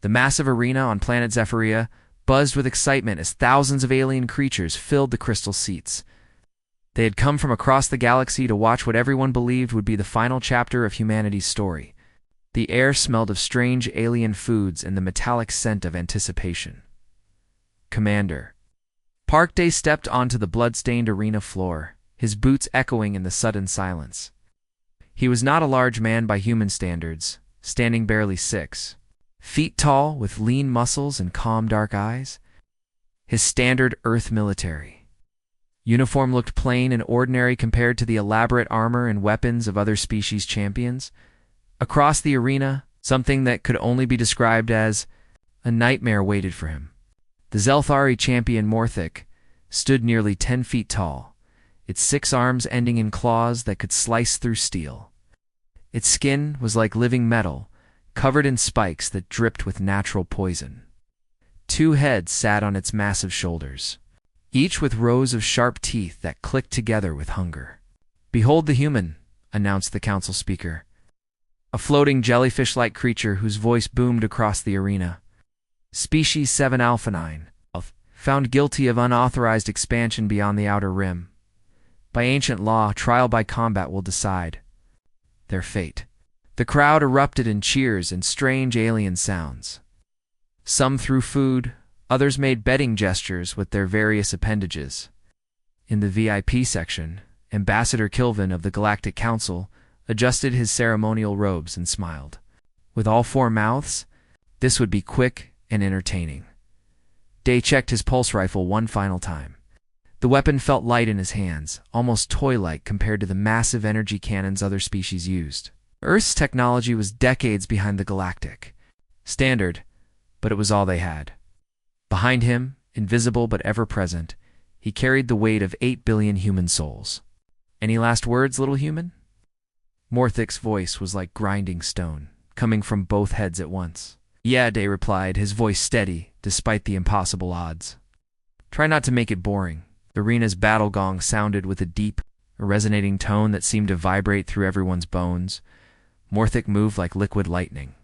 The massive arena on planet Zephyria buzzed with excitement as thousands of alien creatures filled the crystal seats. They had come from across the galaxy to watch what everyone believed would be the final chapter of humanity's story. The air smelled of strange alien foods and the metallic scent of anticipation. Commander. Park Day stepped onto the blood-stained arena floor, his boots echoing in the sudden silence. He was not a large man by human standards, standing barely 6 feet tall with lean muscles and calm dark eyes. His standard Earth military uniform looked plain and ordinary compared to the elaborate armor and weapons of other species champions. Across the arena, something that could only be described as a nightmare waited for him. The Zelthari champion Morthic stood nearly 10 feet tall, its 6 arms ending in claws that could slice through steel. Its skin was like living metal, covered in spikes that dripped with natural poison. 2 heads sat on its massive shoulders, each with rows of sharp teeth that clicked together with hunger. "Behold the human," announced the council speaker, a floating jellyfish-like creature whose voice boomed across the arena. Species 7 Alpha 9, found guilty of unauthorized expansion beyond the outer rim. By ancient law, trial by combat will decide their fate. The crowd erupted in cheers and strange alien sounds. Some threw food, others made betting gestures with their various appendages. In the VIP section, Ambassador Kilvin of the Galactic Council adjusted his ceremonial robes and smiled. With all 4 mouths, this would be quick and entertaining. Day checked his pulse rifle one final time. The weapon felt light in his hands, almost toy-like compared to the massive energy cannons other species used. Earth's technology was decades behind the galactic standard, but it was all they had. Behind him, invisible but ever-present, he carried the weight of 8 billion human souls. "Any last words, little human?" Morthic's voice was like grinding stone, coming from both heads at once. "Yeah," Day replied, his voice steady, despite the impossible odds. "Try not to make it boring." The arena's battle gong sounded with a deep, resonating tone that seemed to vibrate through everyone's bones. Morthic moved like liquid lightning.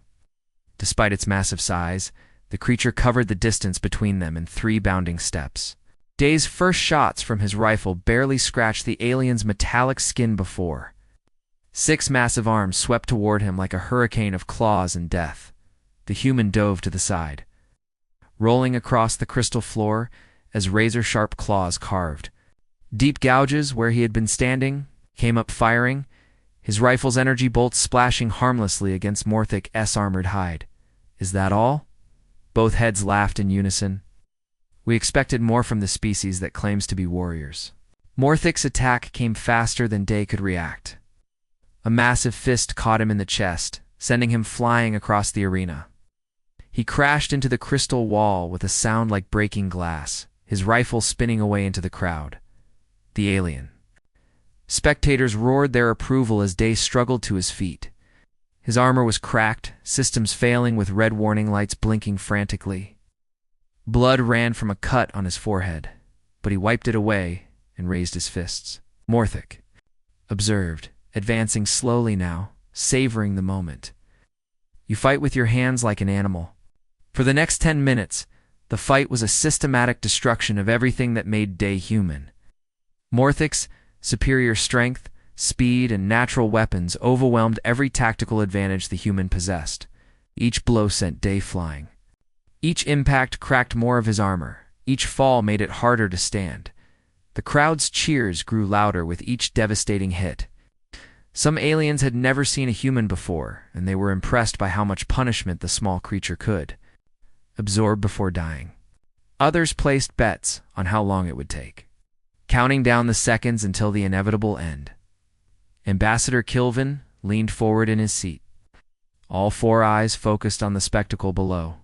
Despite its massive size, the creature covered the distance between them in 3 bounding steps. Day's first shots from his rifle barely scratched the alien's metallic skin before. 6 massive arms swept toward him like a hurricane of claws and death. The human dove to the side, rolling across the crystal floor as razor-sharp claws carved. Deep gouges where he had been standing came up firing, his rifle's energy bolts splashing harmlessly against Morthic's armored hide. "Is that all?" Both heads laughed in unison. "We expected more from the species that claims to be warriors." Morthic's attack came faster than Day could react. A massive fist caught him in the chest, sending him flying across the arena. He crashed into the crystal wall with a sound like breaking glass, his rifle spinning away into the crowd. The alien. Spectators roared their approval as Day struggled to his feet. His armor was cracked, systems failing with red warning lights blinking frantically. Blood ran from a cut on his forehead, but he wiped it away and raised his fists. Morthic observed, advancing slowly now, savoring the moment. "You fight with your hands like an animal." For the next 10 minutes, the fight was a systematic destruction of everything that made Day human. Morthic's superior strength, speed, and natural weapons overwhelmed every tactical advantage the human possessed. Each blow sent Day flying. Each impact cracked more of his armor. Each fall made it harder to stand. The crowd's cheers grew louder with each devastating hit. Some aliens had never seen a human before, and they were impressed by how much punishment the small creature could absorb before dying. Others placed bets on how long it would take, counting down the seconds until the inevitable end. Ambassador Kilvin leaned forward in his seat, all 4 eyes focused on the spectacle below.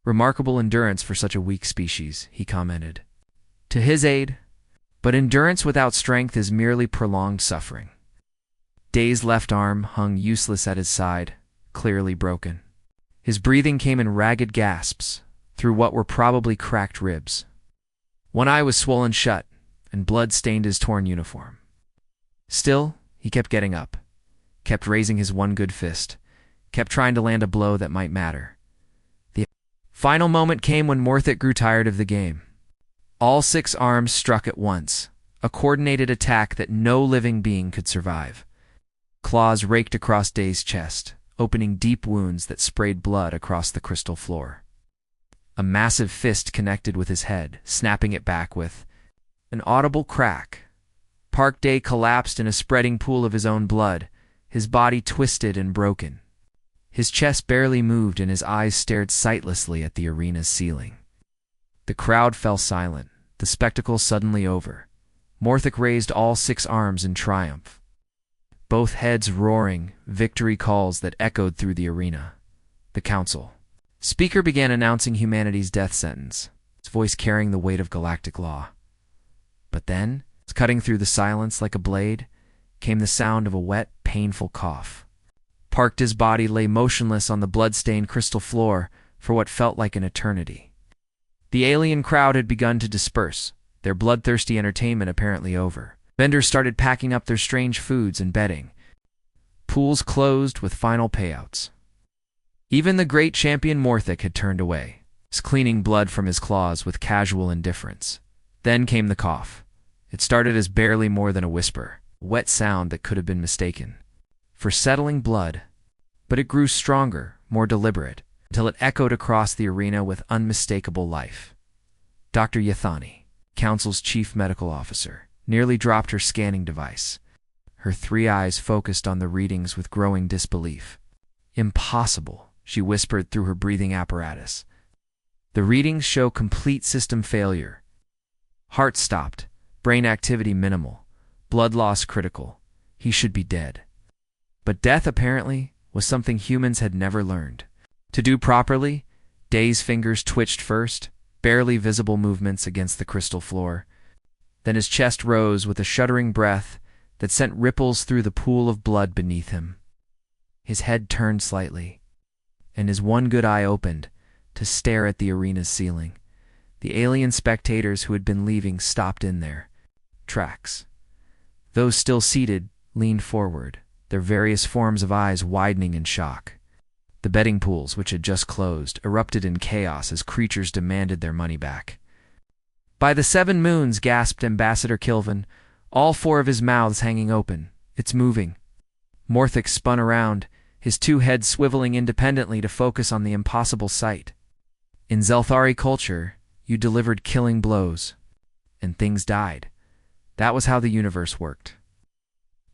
"Remarkable endurance for such a weak species," he commented. To his aide, but endurance without strength is merely prolonged suffering. Day's left arm hung useless at his side, clearly broken. His breathing came in ragged gasps through what were probably cracked ribs. One eye was swollen shut, and blood stained his torn uniform. Still, he kept getting up, kept raising his one good fist, kept trying to land a blow that might matter. Final moment came when Morthic grew tired of the game. All 6 arms struck at once, a coordinated attack that no living being could survive. Claws raked across Day's chest, opening deep wounds that sprayed blood across the crystal floor. A massive fist connected with his head, snapping it back with an audible crack. Park Day collapsed in a spreading pool of his own blood, his body twisted and broken. His chest barely moved and his eyes stared sightlessly at the arena's ceiling. The crowd fell silent, the spectacle suddenly over. Morthic raised all 6 arms in triumph, both heads roaring, victory calls that echoed through the arena. The council speaker began announcing humanity's death sentence, his voice carrying the weight of galactic law. But then, cutting through the silence like a blade, came the sound of a wet, painful cough. Park's body lay motionless on the blood-stained crystal floor for what felt like an eternity. The alien crowd had begun to disperse, their bloodthirsty entertainment apparently over. Vendors started packing up their strange foods and bedding. Pools closed with final payouts. Even the great champion Morthic had turned away, cleaning blood from his claws with casual indifference. Then came the cough. It started as barely more than a whisper, a wet sound that could have been mistaken for settling blood, but it grew stronger, more deliberate, until it echoed across the arena with unmistakable life. Dr. Yathani, Council's chief medical officer, nearly dropped her scanning device. Her 3 eyes focused on the readings with growing disbelief. "Impossible," she whispered through her breathing apparatus. "The readings show complete system failure. Heart stopped, brain activity minimal, blood loss critical. He should be dead." But death, apparently, was something humans had never learned to do properly. Day's fingers twitched first, barely visible movements against the crystal floor. Then his chest rose with a shuddering breath that sent ripples through the pool of blood beneath him. His head turned slightly, and his one good eye opened to stare at the arena's ceiling. The alien spectators who had been leaving stopped in their tracks. Those still seated leaned forward, their various forms of eyes widening in shock. The betting pools, which had just closed, erupted in chaos as creatures demanded their money back. "By the 7 moons," gasped Ambassador Kilvin, all 4 of his mouths hanging open. "It's moving." Morthic spun around, his 2 heads swiveling independently to focus on the impossible sight. In Zelthari culture, you delivered killing blows, and things died. That was how the universe worked.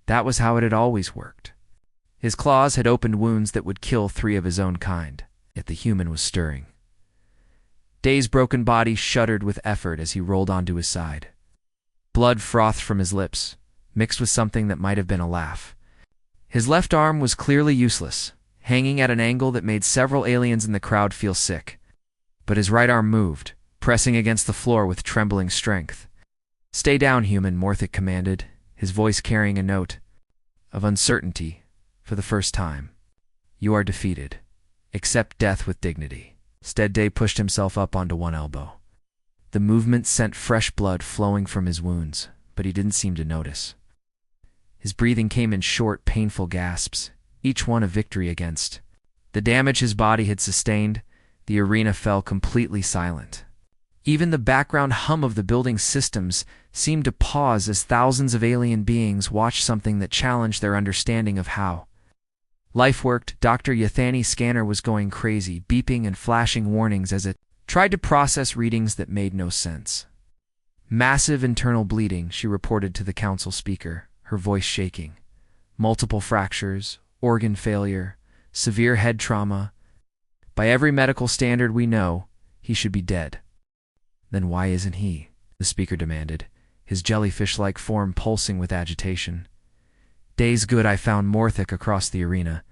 That was how it had always worked. His claws had opened wounds that would kill 3 of his own kind, yet the human was stirring. Day's broken body shuddered with effort as he rolled onto his side. Blood frothed from his lips, mixed with something that might have been a laugh. His left arm was clearly useless, hanging at an angle that made several aliens in the crowd feel sick. But his right arm moved, pressing against the floor with trembling strength. "Stay down, human," Morthic commanded, his voice carrying a note of uncertainty for the first time. "You are defeated. Accept death with dignity." Day pushed himself up onto one elbow. The movement sent fresh blood flowing from his wounds, but he didn't seem to notice. His breathing came in short, painful gasps, each one a victory against the damage his body had sustained. The arena fell completely silent. Even the background hum of the building's systems seemed to pause as thousands of alien beings watched something that challenged their understanding of how life worked. Dr. Yathani's scanner was going crazy, beeping and flashing warnings as it tried to process readings that made no sense. "Massive internal bleeding," she reported to the council speaker, her voice shaking. "Multiple fractures, organ failure, severe head trauma. By every medical standard we know, he should be dead." "Then why isn't he?" the speaker demanded, his jellyfish-like form pulsing with agitation. "Days good I found Morthic across the arena.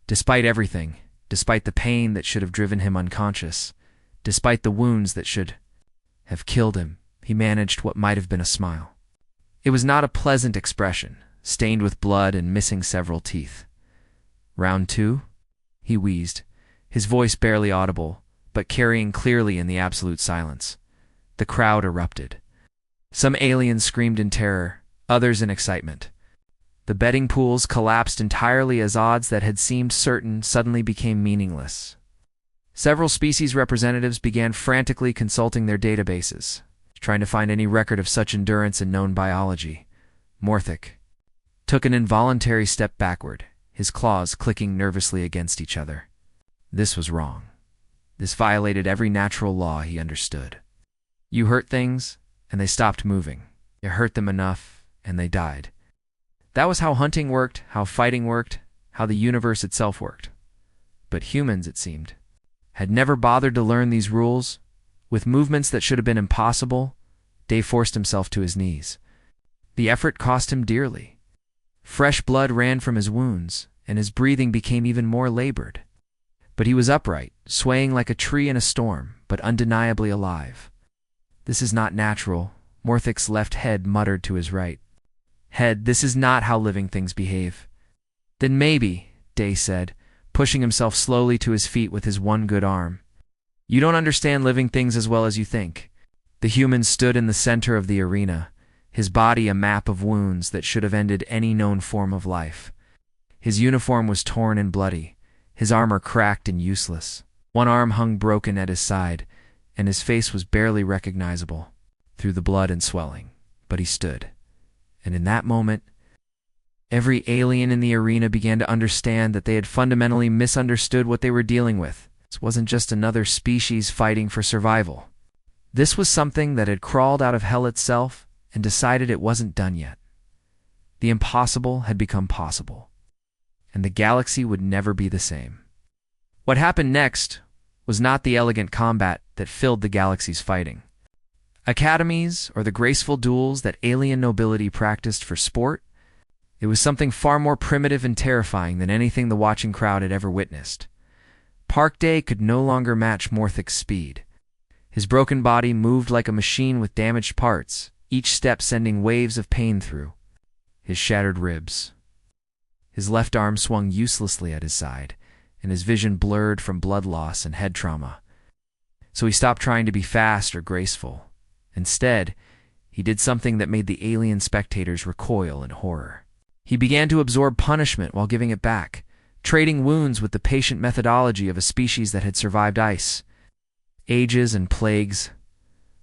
Despite everything, despite the pain that should have driven him unconscious, despite the wounds that should have killed him, he managed what might have been a smile. It was not a pleasant expression, stained with blood and missing several teeth. "Round 2? He wheezed, his voice barely audible, but carrying clearly in the absolute silence. The crowd erupted. Some aliens screamed in terror, others in excitement. The betting pools collapsed entirely as odds that had seemed certain suddenly became meaningless. Several species representatives began frantically consulting their databases, trying to find any record of such endurance in known biology. Morthic took an involuntary step backward, his claws clicking nervously against each other. This was wrong. This violated every natural law he understood. You hurt things, and they stopped moving. You hurt them enough, and they died. That was how hunting worked, how fighting worked, how the universe itself worked. But humans, it seemed, had never bothered to learn these rules. With movements that should have been impossible, Dave forced himself to his knees. The effort cost him dearly. Fresh blood ran from his wounds, and his breathing became even more labored. But he was upright, swaying like a tree in a storm, but undeniably alive. This is not natural, Morthic's left head muttered to his right. Head, this is not how living things behave. Then maybe, Day said, pushing himself slowly to his feet with his one good arm. You don't understand living things as well as you think. The human stood in the center of the arena, his body a map of wounds that should have ended any known form of life. His uniform was torn and bloody, his armor cracked and useless. One arm hung broken at his side, and his face was barely recognizable through the blood and swelling. But he stood. And in that moment, every alien in the arena began to understand that they had fundamentally misunderstood what they were dealing with. This wasn't just another species fighting for survival. This was something that had crawled out of hell itself and decided it wasn't done yet. The impossible had become possible, and the galaxy would never be the same. What happened next was not the elegant combat that filled the galaxy's fighting. Academies, or the graceful duels that alien nobility practiced for sport, it was something far more primitive and terrifying than anything the watching crowd had ever witnessed. Park Day could no longer match Morthic's speed. His broken body moved like a machine with damaged parts, each step sending waves of pain through his shattered ribs. His left arm swung uselessly at his side, and his vision blurred from blood loss and head trauma. So he stopped trying to be fast or graceful. Instead, he did something that made the alien spectators recoil in horror. He began to absorb punishment while giving it back, trading wounds with the patient methodology of a species that had survived ice, ages, and plagues.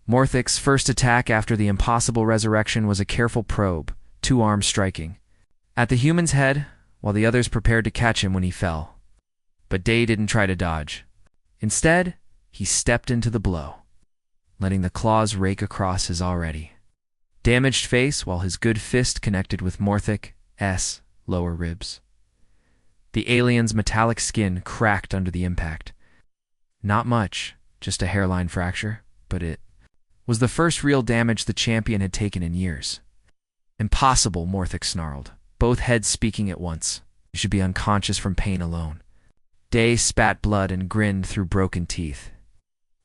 Morthic's first attack after the impossible resurrection was a careful probe, two arms striking at the human's head, while the others prepared to catch him when he fell. But Day didn't try to dodge. Instead, he stepped into the blow, letting the claws rake across his already damaged face while his good fist connected with Morthic's lower ribs. The alien's metallic skin cracked under the impact. Not much, just a hairline fracture, but it was the first real damage the champion had taken in years. Impossible, Morthic snarled, both heads speaking at once. You should be unconscious from pain alone. Day spat blood and grinned through broken teeth.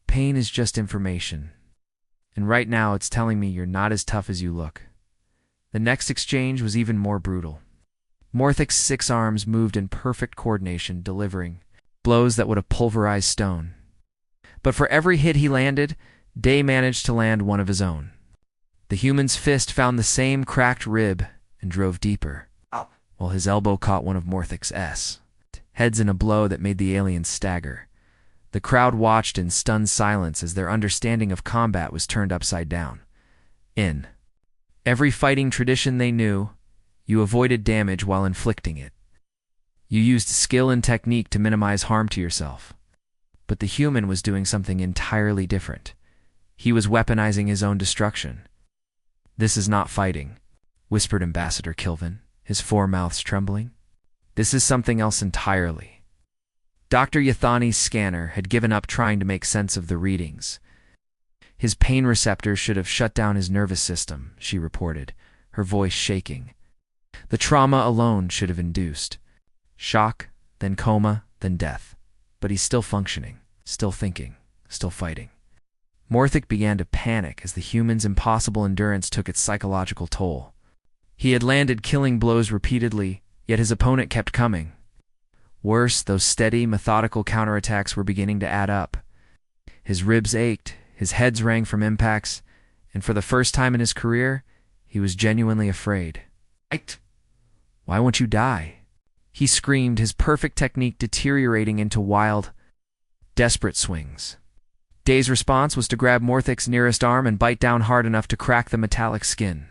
Pain is just information, and right now it's telling me you're not as tough as you look. The next exchange was even more brutal. Morthic's 6 arms moved in perfect coordination, delivering blows that would have pulverized stone. But for every hit he landed, Day managed to land one of his own. The human's fist found the same cracked rib and drove deeper, while his elbow caught one of Morthic's heads in a blow that made the alien stagger. The crowd watched in stunned silence as their understanding of combat was turned upside down. In every fighting tradition they knew, you avoided damage while inflicting it. You used skill and technique to minimize harm to yourself. But the human was doing something entirely different. He was weaponizing his own destruction. This is not fighting, whispered Ambassador Kilvin, his 4 mouths trembling. This is something else entirely. Dr. Yathani's scanner had given up trying to make sense of the readings. His pain receptors should have shut down his nervous system, she reported, her voice shaking. The trauma alone should have induced shock, then coma, then death. But he's still functioning, still thinking, still fighting. Morthic began to panic as the human's impossible endurance took its psychological toll. He had landed killing blows repeatedly, yet his opponent kept coming. Worse, those steady, methodical counterattacks were beginning to add up. His ribs ached, his head rang from impacts, and for the first time in his career, he was genuinely afraid. Why won't you die? He screamed, his perfect technique deteriorating into wild Desperate swings. Day's response was to grab Morthic's nearest arm and bite down hard enough to crack the metallic skin.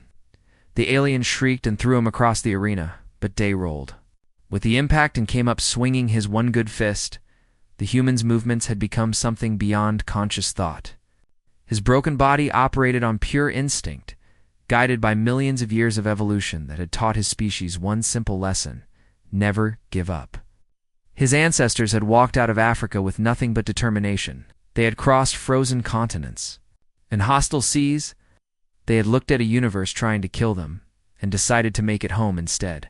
The alien shrieked and threw him across the arena, but Day rolled. With the impact and came up swinging his one good fist, the human's movements had become something beyond conscious thought. His broken body operated on pure instinct, guided by millions of years of evolution that had taught his species one simple lesson: never give up. His ancestors had walked out of Africa with nothing but determination. They had crossed frozen continents and hostile seas. They had looked at a universe trying to kill them and decided to make it home instead.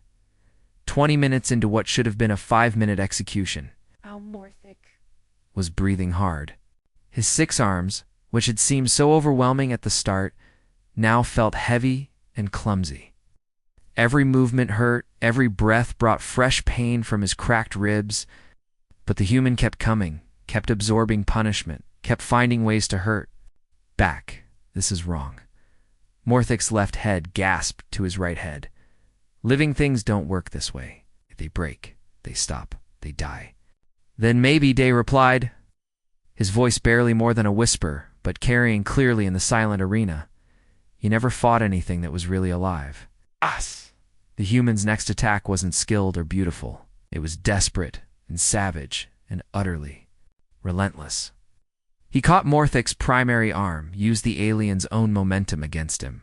20 minutes into what should have been a 5-minute execution, Morthic was breathing hard. His 6 arms, which had seemed so overwhelming at the start, now felt heavy and clumsy. Every movement hurt, every breath brought fresh pain from his cracked ribs, but the human kept coming, kept absorbing punishment, kept finding ways to hurt. Back. This is wrong. Morthic's left head gasped to his right head. Living things don't work this way. They break, they stop, they die. Then maybe, Day replied, his voice barely more than a whisper, but carrying clearly in the silent arena. You never fought anything that was really alive. Us! The human's next attack wasn't skilled or beautiful. It was desperate and savage and utterly relentless. He caught Morthic's primary arm, used the alien's own momentum against him,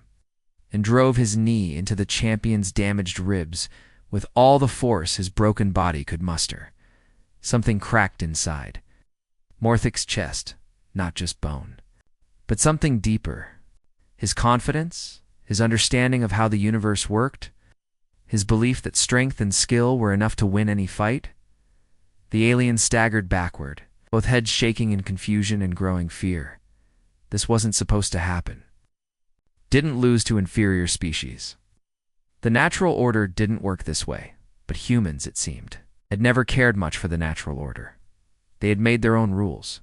and drove his knee into the champion's damaged ribs with all the force his broken body could muster. Something cracked inside. Morthic's chest, not just bone, but something deeper. His confidence, his understanding of how the universe worked, his belief that strength and skill were enough to win any fight. The alien staggered backward, both heads shaking in confusion and growing fear. This wasn't supposed to happen. Didn't lose to inferior species. The natural order didn't work this way, but humans, it seemed, had never cared much for the natural order. They had made their own rules,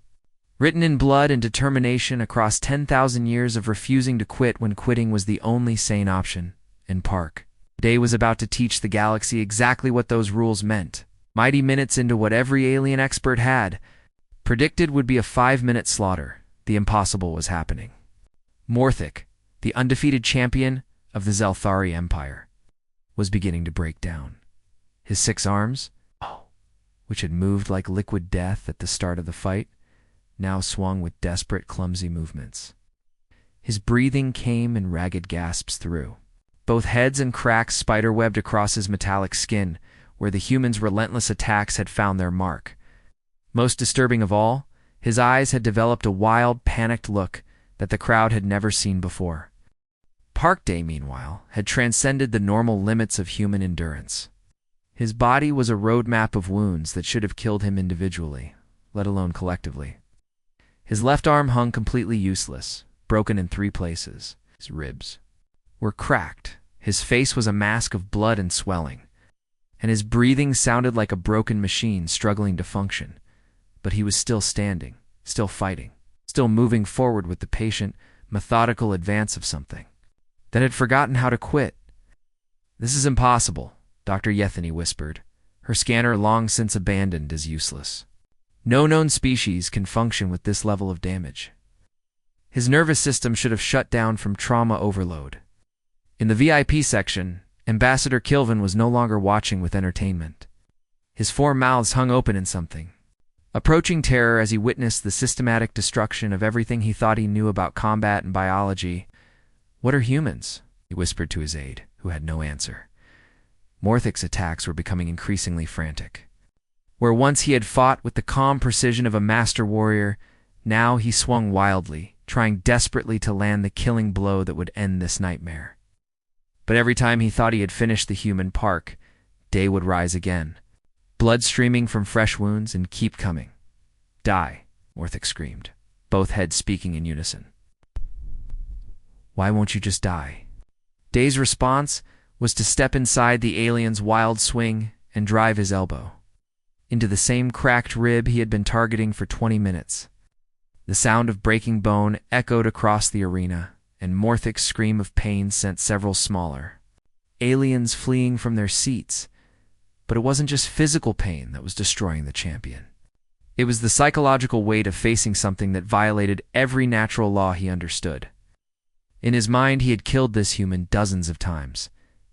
written in blood and determination across 10,000 years of refusing to quit when quitting was the only sane option. In Park, Day was about to teach the galaxy exactly what those rules meant. Mighty minutes into what every alien expert had predicted would be a 5-minute slaughter, the impossible was happening. Morthic, the undefeated champion of the Zelthari Empire, was beginning to break down. His 6 arms, which had moved like liquid death at the start of the fight, now swung with desperate, clumsy movements. His breathing came in ragged gasps through. Both heads and cracks spiderwebbed across his metallic skin, where the human's relentless attacks had found their mark. Most disturbing of all, his eyes had developed a wild, panicked look that the crowd had never seen before. Park Day, meanwhile, had transcended the normal limits of human endurance. His body was a roadmap of wounds that should have killed him individually, let alone collectively. His left arm hung completely useless, broken in 3 places. His ribs were cracked. His face was a mask of blood and swelling, and his breathing sounded like a broken machine struggling to function. But he was still standing, still fighting, still moving forward with the patient, methodical advance of something that had forgotten how to quit. This is impossible, Dr. Yethany whispered, her scanner long since abandoned as useless. No known species can function with this level of damage. His nervous system should have shut down from trauma overload. In the VIP section, Ambassador Kilvin was no longer watching with entertainment. His 4 mouths hung open in something, approaching terror as he witnessed the systematic destruction of everything he thought he knew about combat and biology. What are humans? He whispered to his aide, who had no answer. Morthic's attacks were becoming increasingly frantic. Where once he had fought with the calm precision of a master warrior, now he swung wildly, trying desperately to land the killing blow that would end this nightmare. But every time he thought he had finished the human, Park Day would rise again, blood streaming from fresh wounds, and keep coming. Die, Morthic screamed, both heads speaking in unison. Why won't you just die? Day's response was to step inside the alien's wild swing and drive his elbow into the same cracked rib he had been targeting for 20 minutes. The sound of breaking bone echoed across the arena, and Morthic's scream of pain sent several smaller aliens fleeing from their seats. But it wasn't just physical pain that was destroying the champion. It was the psychological weight of facing something that violated every natural law he understood. In his mind, he had killed this human dozens of times.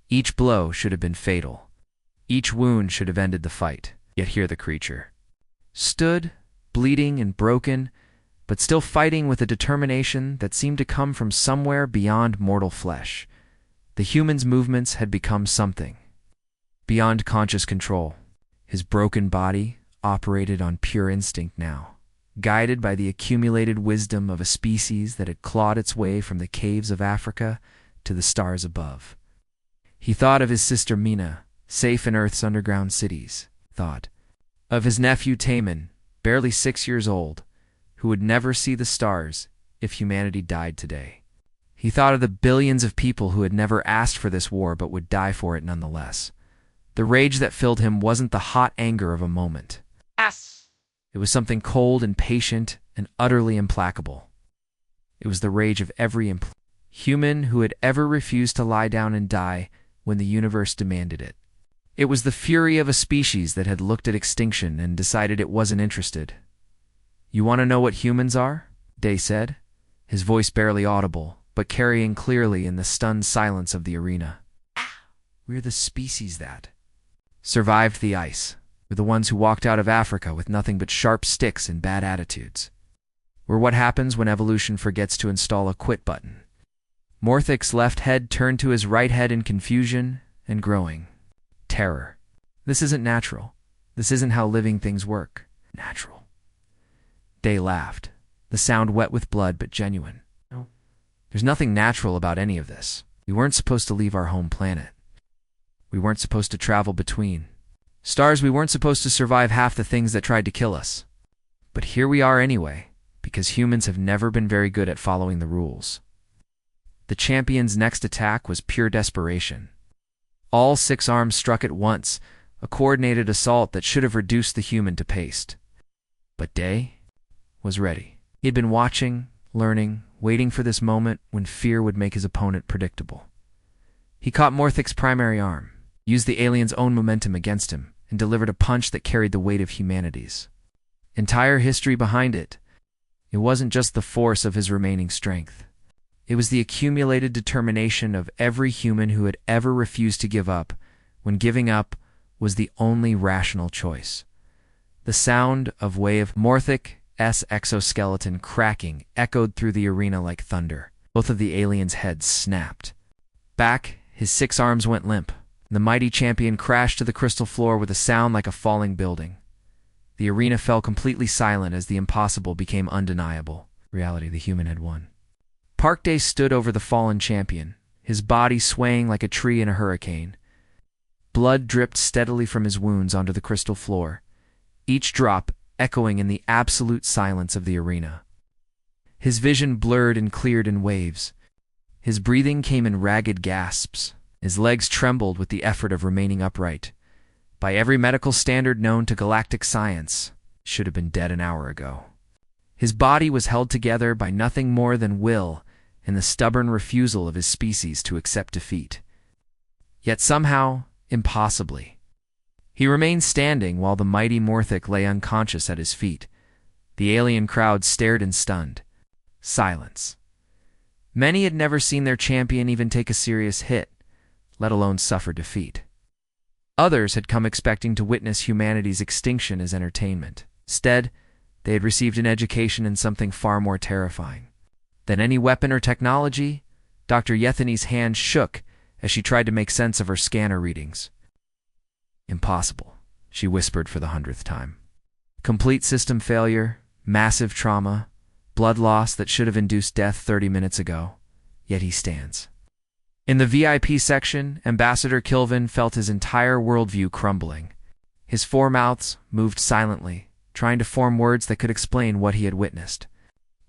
Each blow should have been fatal. Each wound should have ended the fight. Yet here the creature stood, bleeding and broken, but still fighting with a determination that seemed to come from somewhere beyond mortal flesh. The human's movements had become something beyond conscious control. His broken body operated on pure instinct now, guided by the accumulated wisdom of a species that had clawed its way from the caves of Africa to the stars above. He thought of his sister Mina, safe in Earth's underground cities. Thought of his nephew Taman, barely 6 years old, who would never see the stars if humanity died today. He thought of the billions of people who had never asked for this war but would die for it nonetheless. The rage that filled him wasn't the hot anger of a moment. It was something cold and patient and utterly implacable. It was the rage of every human who had ever refused to lie down and die when the universe demanded it. It was the fury of a species that had looked at extinction and decided it wasn't interested. "You want to know what humans are?" Day said, his voice barely audible, but carrying clearly in the stunned silence of the arena. "We're the species that survived the ice. We're the ones who walked out of Africa with nothing but sharp sticks and bad attitudes. We're what happens when evolution forgets to install a quit button." Morthic's left head turned to his right head in confusion and growing terror. "This isn't natural. This isn't how living things work." "Natural?" Day laughed, the sound wet with blood but genuine. "No. There's nothing natural about any of this. We weren't supposed to leave our home planet. We weren't supposed to travel between stars. We weren't supposed to survive half the things that tried to kill us. But here we are anyway, because humans have never been very good at following the rules." The champion's next attack was pure desperation. All 6 arms struck at once, a coordinated assault that should have reduced the human to paste. But Day was ready. He had been watching, learning, waiting for this moment when fear would make his opponent predictable. He caught Morthic's primary arm, used the alien's own momentum against him, and delivered a punch that carried the weight of humanity's entire history behind it. It wasn't just the force of his remaining strength. It was the accumulated determination of every human who had ever refused to give up, when giving up was the only rational choice. The sound of wave Morthic's exoskeleton cracking echoed through the arena like thunder. Both of the alien's heads snapped. Back, his 6 arms went limp. The mighty champion crashed to the crystal floor with a sound like a falling building. The arena fell completely silent as the impossible became undeniable. Reality, the human had won. Park Day stood over the fallen champion, his body swaying like a tree in a hurricane. Blood dripped steadily from his wounds onto the crystal floor, each drop echoing in the absolute silence of the arena. His vision blurred and cleared in waves. His breathing came in ragged gasps. His legs trembled with the effort of remaining upright. By every medical standard known to galactic science, should have been dead an hour ago. His body was held together by nothing more than will and the stubborn refusal of his species to accept defeat. Yet somehow, impossibly, he remained standing while the mighty Morthic lay unconscious at his feet. The alien crowd stared in stunned silence. Many had never seen their champion even take a serious hit, let alone suffer defeat. Others had come expecting to witness humanity's extinction as entertainment. Instead, they had received an education in something far more terrifying than any weapon or technology. Dr. Yethany's hand shook as she tried to make sense of her scanner readings. "Impossible," she whispered for the 100th time. "Complete system failure, massive trauma, blood loss that should have induced death 30 minutes ago. Yet he stands." In the VIP section, Ambassador Kilvin felt his entire worldview crumbling. His 4 mouths moved silently, trying to form words that could explain what he had witnessed.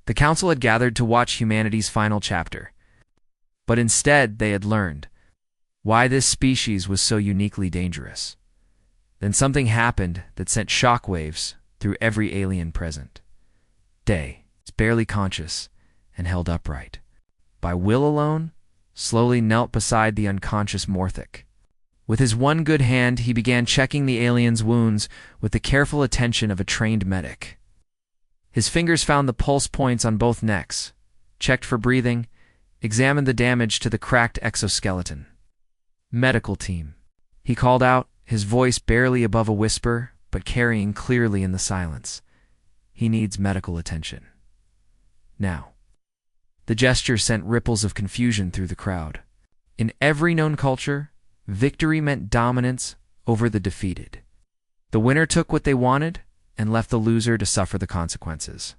The council had gathered to watch humanity's final chapter, but instead they had learned why this species was so uniquely dangerous. Then something happened that sent shockwaves through every alien present. Day, barely conscious and held upright, by will alone, slowly knelt beside the unconscious Morthic. With his one good hand, he began checking the alien's wounds with the careful attention of a trained medic. His fingers found the pulse points on both necks, checked for breathing, examined the damage to the cracked exoskeleton. "Medical team," he called out, his voice barely above a whisper, but carrying clearly in the silence. "He needs medical attention. Now." The gesture sent ripples of confusion through the crowd. In every known culture, victory meant dominance over the defeated. The winner took what they wanted and left the loser to suffer the consequences.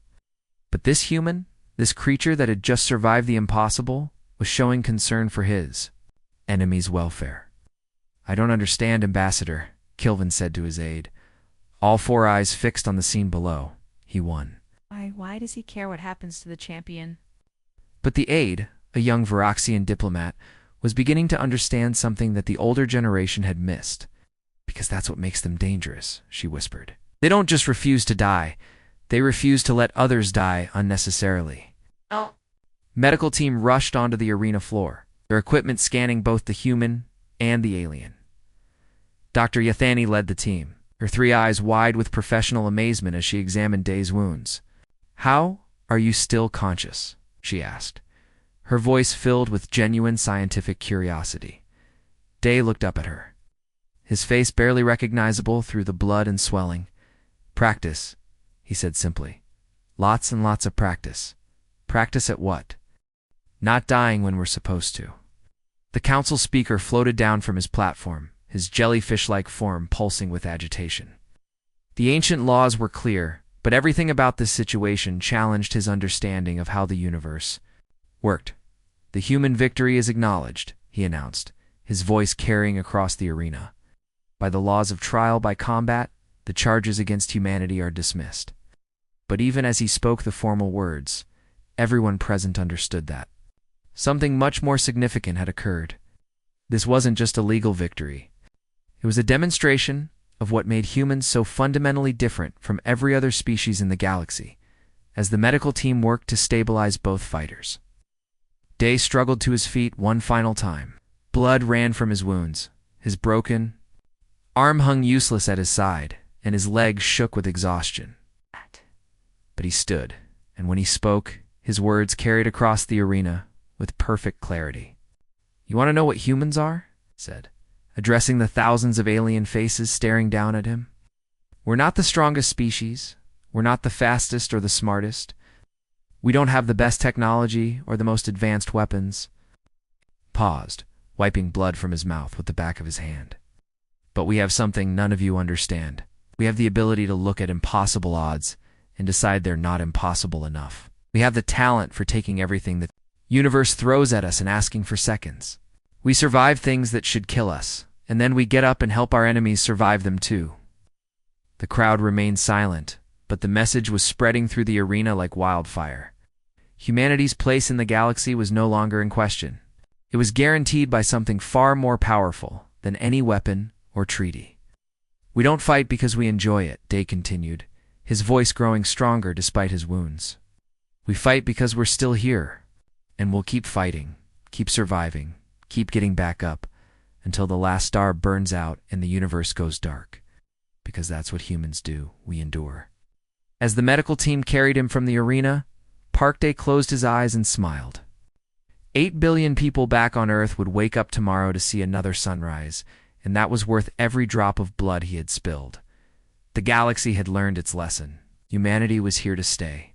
But this human, this creature that had just survived the impossible, was showing concern for his enemy's welfare. "I don't understand, Ambassador," Kilvin said to his aide. All four eyes fixed on the scene below. He won. Why does he care what happens to the champion? But the aide, a young Varaxian diplomat, was beginning to understand something that the older generation had missed. "Because that's what makes them dangerous," she whispered. "They don't just refuse to die, they refuse to let others die unnecessarily." Oh. Medical team rushed onto the arena floor, their equipment scanning both the human and the alien. Dr. Yathani led the team, her three eyes wide with professional amazement as she examined Day's wounds. "How are you still conscious?" she asked, her voice filled with genuine scientific curiosity. Day looked up at her, his face barely recognizable through the blood and swelling. "Practice," he said simply. "Lots and lots of practice." "Practice at what?" "Not dying when we're supposed to." The council speaker floated down from his platform, his jellyfish-like form pulsing with agitation. The ancient laws were clear, but everything about this situation challenged his understanding of how the universe worked. "The human victory is acknowledged," he announced, his voice carrying across the arena. "By the laws of trial by combat, the charges against humanity are dismissed." But even as he spoke the formal words, everyone present understood that something much more significant had occurred. This wasn't just a legal victory. It was a demonstration of what made humans so fundamentally different from every other species in the galaxy, as the medical team worked to stabilize both fighters. Day struggled to his feet one final time. Blood ran from his wounds. His broken arm hung useless at his side, and his legs shook with exhaustion. But he stood, and when he spoke, his words carried across the arena with perfect clarity. "You want to know what humans are?" he said, addressing the thousands of alien faces staring down at him. "We're not the strongest species. We're not the fastest or the smartest. We don't have the best technology or the most advanced weapons." Paused, wiping blood from his mouth with the back of his hand. "But we have something none of you understand. We have the ability to look at impossible odds and decide they're not impossible enough. We have the talent for taking everything the universe throws at us and asking for seconds. We survive things that should kill us, and then we get up and help our enemies survive them too." The crowd remained silent, but the message was spreading through the arena like wildfire. Humanity's place in the galaxy was no longer in question. It was guaranteed by something far more powerful than any weapon or treaty. "We don't fight because we enjoy it," Day continued, his voice growing stronger despite his wounds. "We fight because we're still here, and we'll keep fighting, keep surviving, keep getting back up, until the last star burns out and the universe goes dark. Because that's what humans do, we endure." As the medical team carried him from the arena, Parkday closed his eyes and smiled. 8 billion people back on Earth would wake up tomorrow to see another sunrise, and that was worth every drop of blood he had spilled. The galaxy had learned its lesson. Humanity was here to stay.